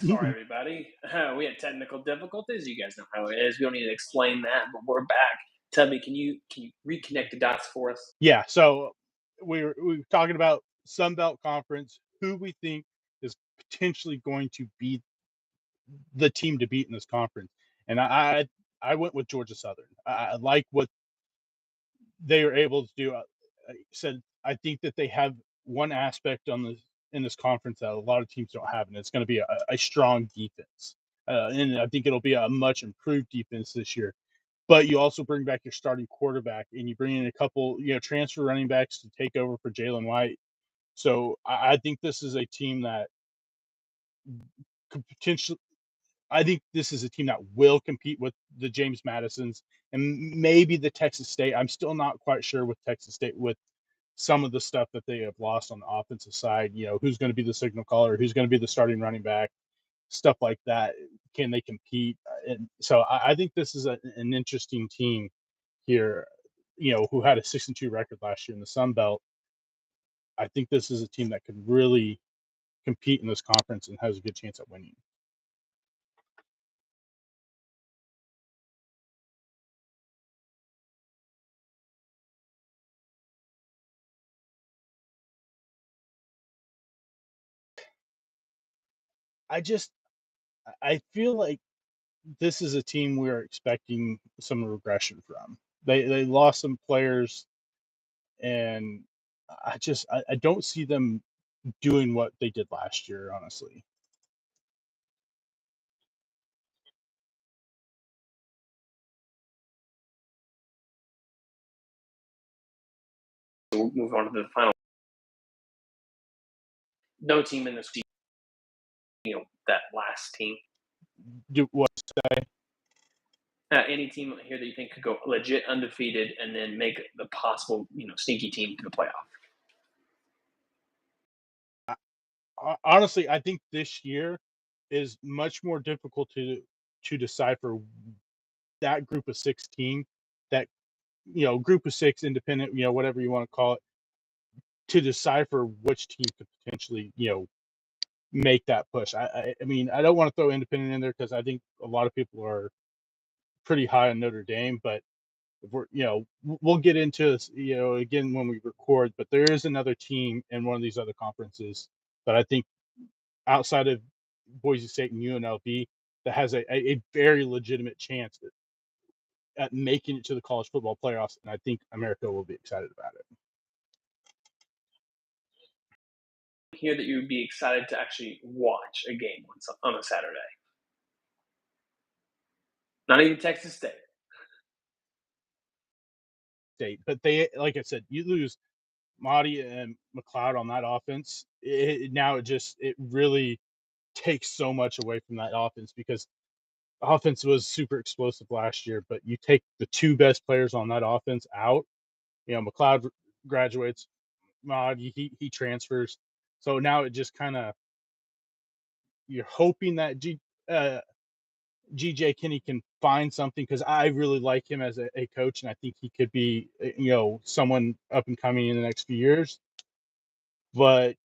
Sorry, everybody. We had technical difficulties. You guys know how it is. We don't need to explain that, but we're back. Tell me, can you reconnect the dots for us? Yeah, so we were talking about Sun Belt Conference, who we think is potentially going to be the team to beat in this conference, and I went with Georgia Southern. I like what they were able to do. I said I think that they have one aspect on this in this conference that a lot of teams don't have, and it's going to be a strong defense. And I think it'll be a much improved defense this year. But you also bring back your starting quarterback, and you bring in a couple, transfer running backs to take over for Jalen White. So I think this is a team that could potentially. I think this is a team that will compete with the James Madisons and maybe the Texas State. I'm still not quite sure with Texas State with some of the stuff that they have lost on the offensive side. Who's going to be the signal caller, who's going to be the starting running back, stuff like that. Can they compete? And so I think this is an interesting team here, who had a 6-2 record last year in the Sun Belt. I think this is a team that could really compete in this conference and has a good chance at winning. I just I feel like this is a team we're expecting some regression from. They lost some players, and I don't see them doing what they did last year, honestly. We'll move on to the final. No team in this, that last team. Do what? Any team here that you think could go legit undefeated and then make the possible, sneaky team to the playoff. Honestly, I think this year is much more difficult to decipher that group of 16, that group of six independent, whatever you want to call it, to decipher which team could potentially, make that push. I mean, I don't want to throw independent in there because I think a lot of people are pretty high on Notre Dame, but if we'll get into this, again when we record. But there is another team in one of these other conferences that I think outside of Boise State and UNLV that has a very legitimate chance at making it to the college football playoffs, and I think America will be excited about it. Here that you would be excited to actually watch a game on a Saturday. Not even Texas State. But they, like I said, you lose Mahdi and McLeod on that offense. It really takes so much away from that offense because offense was super explosive last year, but you take the two best players on that offense out. McLeod graduates, Mahdi he transfers, so now it just kind of you're hoping that GJ Kinney can find something because I really like him as a coach, and I think he could be, someone up and coming in the next few years. But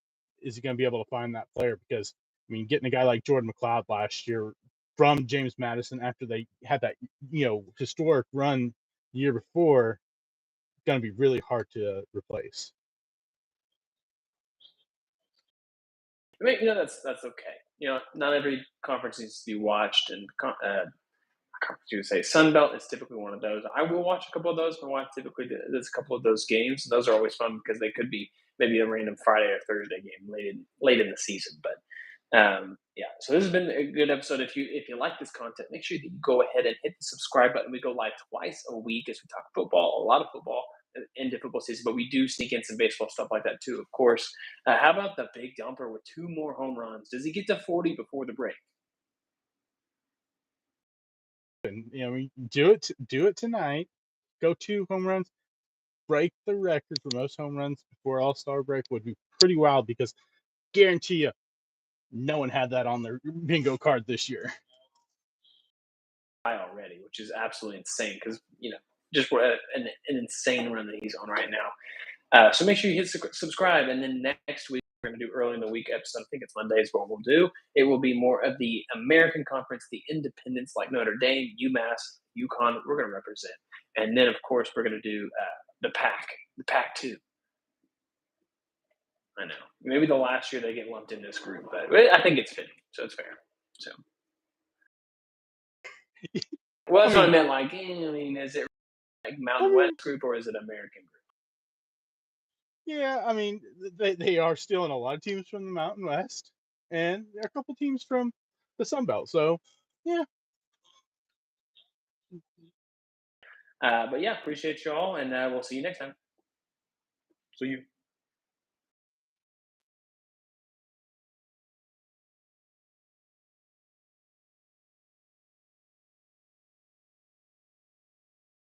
is he going to be able to find that player? Because I mean, getting a guy like Jordan McLeod last year from James Madison after they had that historic run the year before, going to be really hard to replace. I mean, that's okay. Not every conference needs to be watched, and conference you would say Sun Belt is typically one of those. I will watch a couple of those. My wife typically does a couple of those games. Those are always fun because they could be maybe a random Friday or Thursday game late in the season. But yeah, so this has been a good episode. If you like this content, make sure that you go ahead and hit the subscribe button. We go live twice a week as we talk football, a lot of football into football season, but we do sneak in some baseball stuff like that too, of course. How about the big dumper with 2 more home runs? Does he get to 40 before the break? And do it tonight. Go 2 home runs, break the record for most home runs before All-Star break would be pretty wild because guarantee you, no one had that on their bingo card this year. Already, which is absolutely insane because just what an insane run that he's on right now. So make sure you hit subscribe, and then next week we're going to do early in the week episode. I think it's Monday is what we'll do. It will be more of the American Conference, the independents like Notre Dame, UMass, UConn. We're going to represent, and then of course we're going to do the Pac-2. I know. Maybe the last year they get lumped in this group, but I think it's fitting, so it's fair. So, well, I that's what I mean, meant. Like, I mean, is it like I Mountain mean, West group or is it American group? yeah, I mean, they are still in a lot of teams from the Mountain West, and there are a couple teams from the Sun Belt. So, yeah. But yeah, appreciate you all, and we'll see you next time. See you.